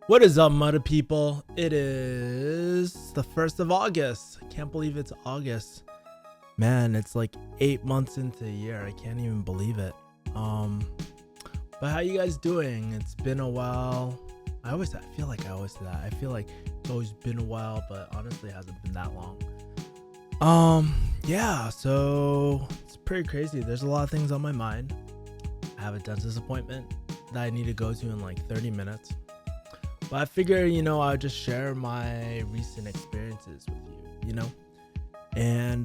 What is up, mother people? It is the 1st of August. I can't believe it's August. Man, it's like 8 months into the year. I can't even believe it. But how you guys doing? It's been a while. I feel like I always do that. I feel like it's always been a while, but honestly it hasn't been that long. Yeah, so it's pretty crazy. There's a lot of things on my mind. I have a dentist appointment that I need to go to in like 30 minutes. But I figure, I'll just share my recent experiences with you, And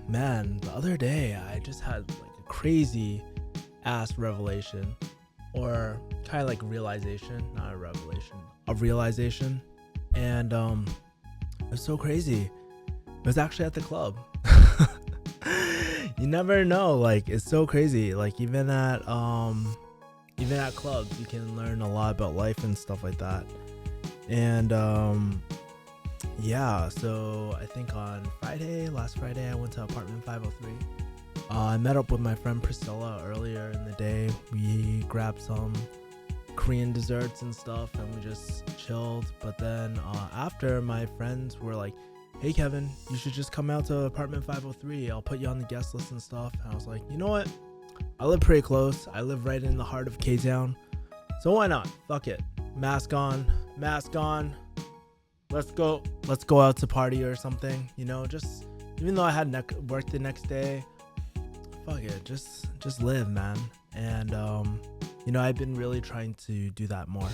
man, the other day I just had like a crazy ass revelation, or kind of like realization, not a revelation, a realization. And it was so crazy. It was actually at the club. You never know, like it's so crazy. Like even at clubs you can learn a lot about life and stuff like that. And yeah, so I think on last Friday I went to apartment 503. I met up with my friend Priscilla earlier in the day. We grabbed some Korean desserts and stuff and we just chilled. But then after, my friends were like, hey Kevin, you should just come out to apartment 503. I'll put you on the guest list and stuff. And I was like, you know what? I live pretty close. I live right in the heart of K-Town. So why not? Fuck it. Mask on. Let's go out to party or something. Just even though I had work the next day, fuck it. Just live, man. And I've been really trying to do that more.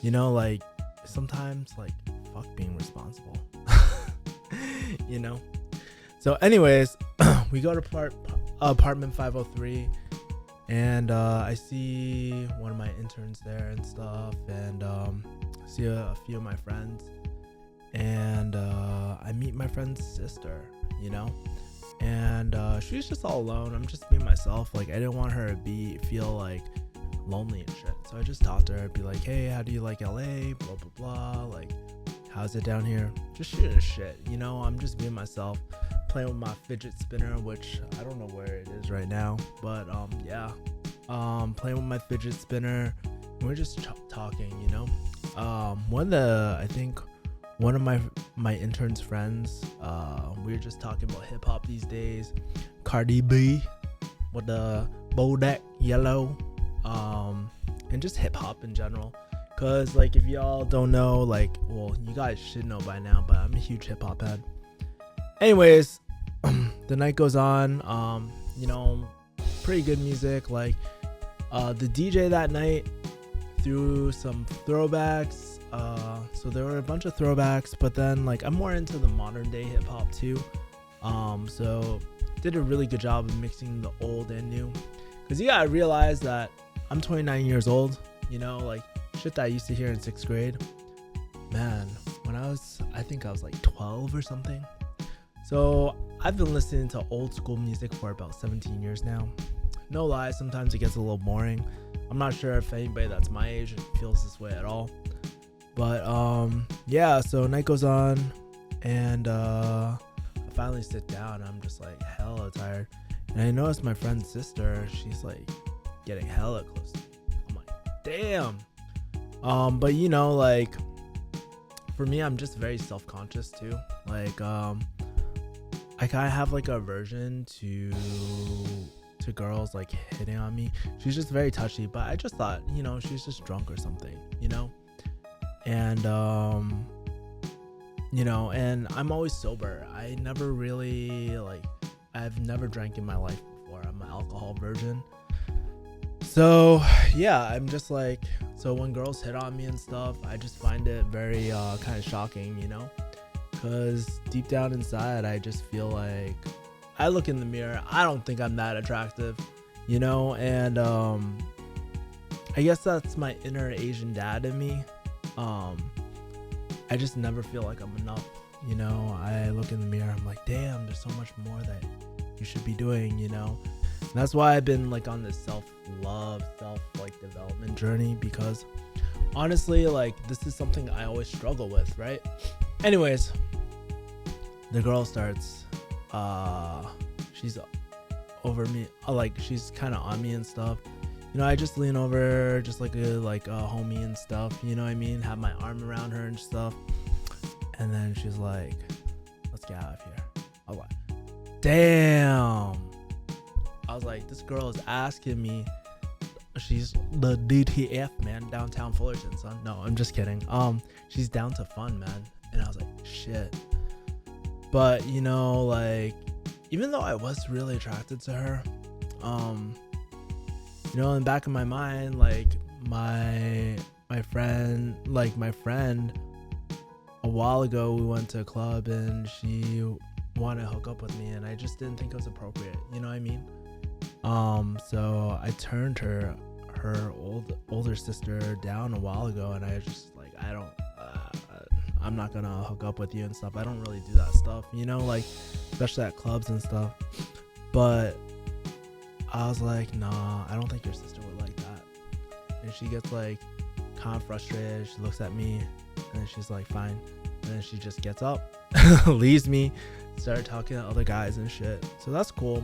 Like sometimes like fuck being responsible. So anyways, we go to apartment 503 and I see one of my interns there and stuff, and see a few of my friends, and I meet my friend's sister, and she's just all alone. I'm just being myself. Like I didn't want her to feel like lonely and shit, so I just talked to her, be like, hey, how do you like LA, blah blah blah, like how's it down here, just shooting shit. I'm just being myself, playing with my fidget spinner, which I don't know where it is right now, but yeah, playing with my fidget spinner. We're just talking, I think one of my intern's friends, we were just talking about hip-hop these days, Cardi B with the Bodak Yellow, and just hip-hop in general. Cause like if y'all don't know, like, well, you guys should know by now, but I'm a huge hip hop head. Anyways, the night goes on. Pretty good music. Like, the DJ that night threw some throwbacks. So there were a bunch of throwbacks, but then like I'm more into the modern day hip hop too. So did a really good job of mixing the old and new. Cause you gotta realize that I'm 29 years old. Like. Shit that I used to hear in 6th grade, man, when I think I was like 12 or something. So I've been listening to old school music for about 17 years now. No lie, sometimes it gets a little boring. I'm not sure if anybody that's my age feels this way at all, but yeah, so night goes on, and I finally sit down and I'm just like hella tired, and I notice my friend's sister, she's like getting hella close to me. I'm like, damn. But like for me, I'm just very self-conscious too. Like I kind of have like a aversion to girls like hitting on me. She's just very touchy, but I just thought, she's just drunk or something, and and I'm always sober. I never really I've never drank in my life before. I'm an alcohol virgin. So yeah, I'm just like, so when girls hit on me and stuff, I just find it very kind of shocking, because deep down inside, I just feel like I look in the mirror, I don't think I'm that attractive, and I guess that's my inner Asian dad in me. I just never feel like I'm enough, I look in the mirror, I'm like, damn, there's so much more that you should be doing, And that's why I've been like on this self-love, development journey, because honestly, like this is something I always struggle with, right? Anyways, the girl starts, she's over me, like she's kind of on me and stuff, I just lean over just like a homie and stuff, you know what I mean? Have my arm around her and stuff. And then she's like, let's get out of here. I was like, damn. I was like, this girl is asking me. She's the DTF, man, downtown Fullerton, son. No, I'm just kidding. She's down to fun, man. And I was like, shit. But, like, even though I was really attracted to her, in the back of my mind, like, my friend, a while ago, we went to a club and she wanted to hook up with me, and I just didn't think it was appropriate, you know what I mean? So I turned her older sister down a while ago, and I was just like, I'm not gonna hook up with you and stuff. I don't really do that stuff, like, especially at clubs and stuff. But I was like, nah, I don't think your sister would like that. And she gets like kind of frustrated. She looks at me, and then she's like, fine. And then she just gets up, leaves me, started talking to other guys and shit. So that's cool.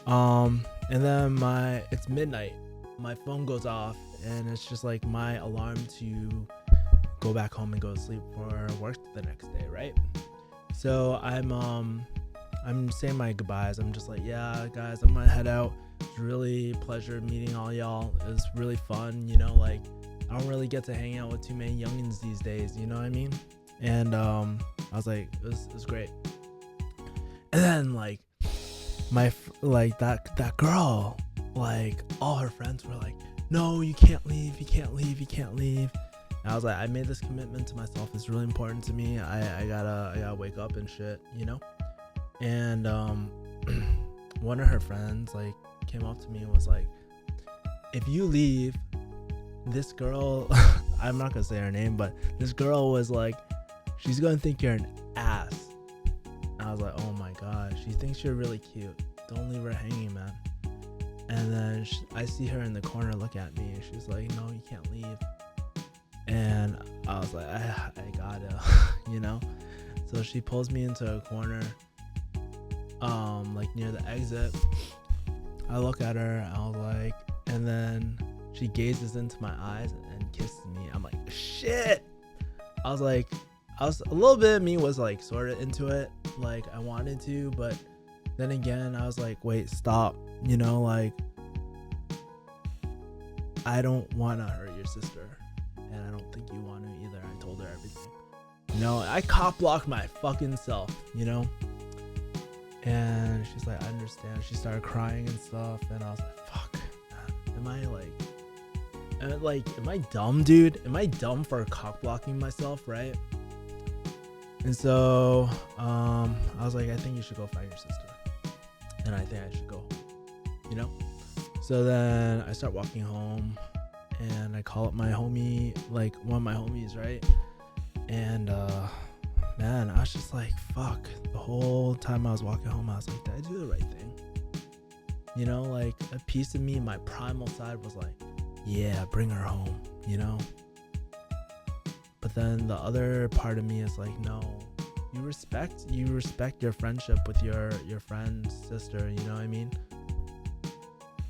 And then it's midnight. My phone goes off, and it's just like my alarm to go back home and go to sleep for work the next day, right? So I'm saying my goodbyes. I'm just like, yeah, guys, I'm gonna head out. It's really a pleasure meeting all y'all. It was really fun, like, I don't really get to hang out with too many youngins these days, you know what I mean? And I was like, it was great. And then like that girl, like, all her friends were like, no, you can't leave. And I was like, I made this commitment to myself. It's really important to me. I gotta wake up and shit, And one of her friends like came up to me and was like, if you leave, this girl, I'm not gonna say her name, but this girl was like, she's gonna think you're an ass. And I was like, oh my god, she thinks you're really cute. Don't leave her hanging, man. And then I see her in the corner look at me, and she's like, no, you can't leave. And I was like, I gotta, So she pulls me into a corner, like near the exit. I look at her, and I was like, and then she gazes into my eyes and kisses me. I'm like, shit. I was a little bit of me was like sort of into it, like I wanted to, but then again, I was like, wait, stop, like, I don't want to hurt your sister, and I don't think you want to either. I told her everything, I cop blocked my fucking self, and she's like, I understand. She started crying and stuff, and I was like, fuck, man, am I dumb, dude? Am I dumb for cock blocking myself, right? And so I was like, I think you should go find your sister, and I think I should go home, So then I start walking home, and I call up my homie, like one of my homies, right? And man, I was just like, fuck. The whole time I was walking home, I was like, did I do the right thing? Like, a piece of me, my primal side was like, yeah, bring her home, But then the other part of me is like, no, you respect your friendship with your friend's sister, you know what I mean?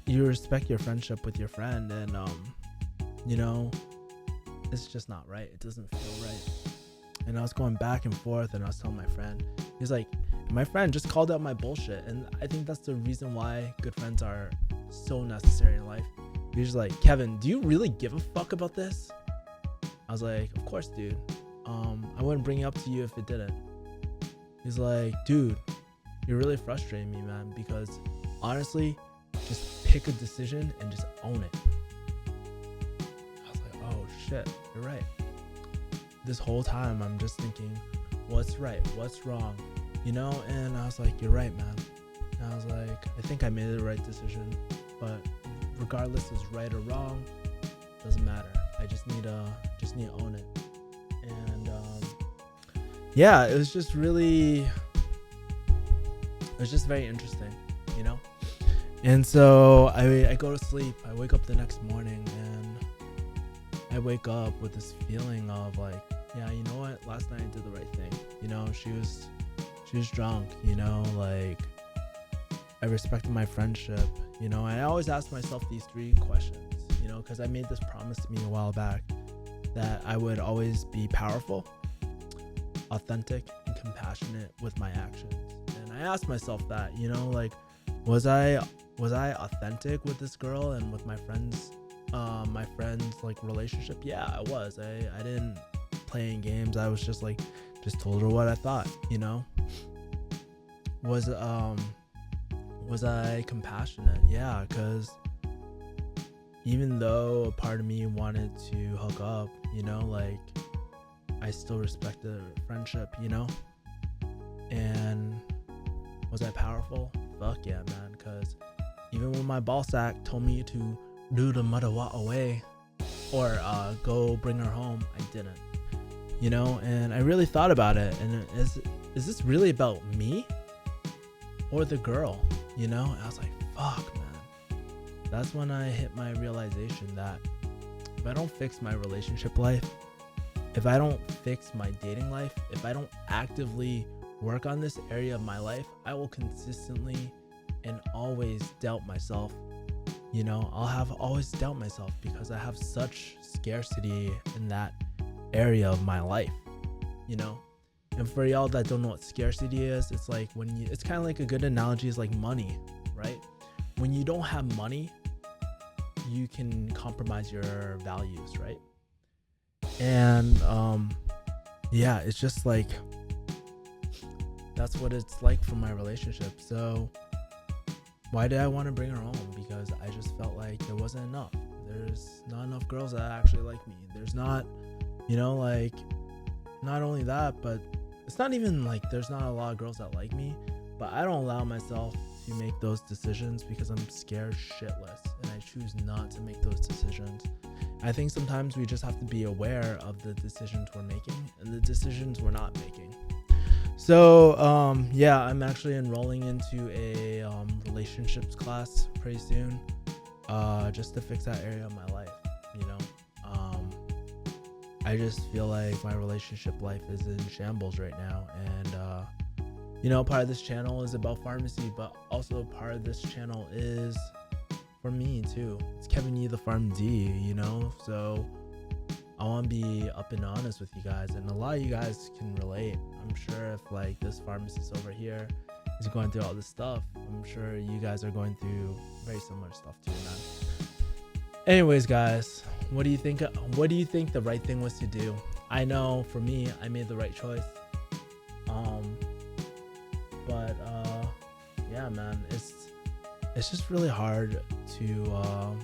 You respect your friendship with your friend, and it's just not right. It doesn't feel right. And I was going back and forth, and I was telling my friend, he's like, my friend just called out my bullshit, and I think that's the reason why good friends are so necessary in life. He's just like, Kevin, do you really give a fuck about this? I was like, of course, dude. I wouldn't bring it up to you if it didn't. He's like, dude, you're really frustrating me, man, because honestly, just pick a decision and just own it. I was like, oh shit, you're right. This whole time I'm just thinking, what's right, what's wrong, And I was like, you're right, man. And I was like, I think I made the right decision, but regardless is right or wrong, doesn't matter. I just need to own it. And yeah, it was just very interesting, And so I go to sleep. I wake up the next morning, and I wake up with this feeling of like, yeah, you know what? Last night I did the right thing. She was drunk, like, I respected my friendship. You know, I always ask myself these 3 questions, you know, because I made this promise to me a while back that I would always be powerful, authentic, and compassionate with my actions. And I asked myself that, you know, like, was I authentic with this girl and with my friends like relationship? Yeah, I was. I didn't play in games. I was just told her what I thought, you know. Was I compassionate? Yeah, because even though a part of me wanted to hook up, you know, like, I still respected friendship, you know. And was I powerful? Fuck yeah, man. Because even when my ball sack told me to do the mother walk away or go bring her home, I didn't, you know. And I really thought about it, and is this really about me or the girl, you know? And I was like, fuck, man. That's when I hit my realization that if I don't fix my relationship life, if I don't fix my dating life, if I don't actively work on this area of my life, I will consistently and always doubt myself. You know, I'll have always doubt myself because I have such scarcity in that area of my life, you know. And for y'all that don't know what scarcity is, it's like it's kind of like a good analogy is like money, right? When you don't have money, you can compromise your values, right? And yeah, it's just like that's what it's like for my relationship. So why did I want to bring her home? Because I just felt like there wasn't enough. There's not enough girls that actually like me. There's not, you know, like, not only that, but it's not even like there's not a lot of girls that like me, but I don't allow myself to make those decisions because I'm scared shitless, and I choose not to make those decisions. I think sometimes we just have to be aware of the decisions we're making and the decisions we're not making. So yeah, I'm actually enrolling into a relationships class pretty soon, just to fix that area of my life, you know. I just feel like my relationship life is in shambles right now, and you know, part of this channel is about pharmacy, but also part of this channel is for me too. It's Kevin Yee the Farm D, you know. So I want to be up and honest with you guys, and a lot of you guys can relate. I'm sure if like this pharmacist over here is going through all this stuff, I'm sure you guys are going through very similar stuff too, man. Anyways, guys, what do you think? What do you think the right thing was to do? I know for me, I made the right choice. But yeah, man, it's just really hard to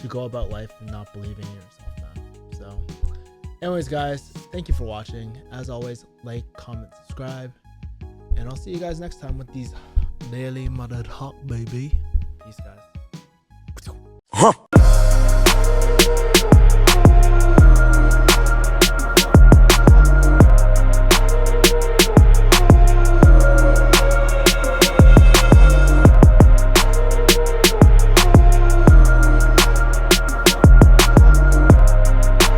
go about life and not believing in yourself, man. So anyways, guys, thank you for watching. As always, like, comment, subscribe, and I'll see you guys next time with these daily mother talk, baby. Peace, guys.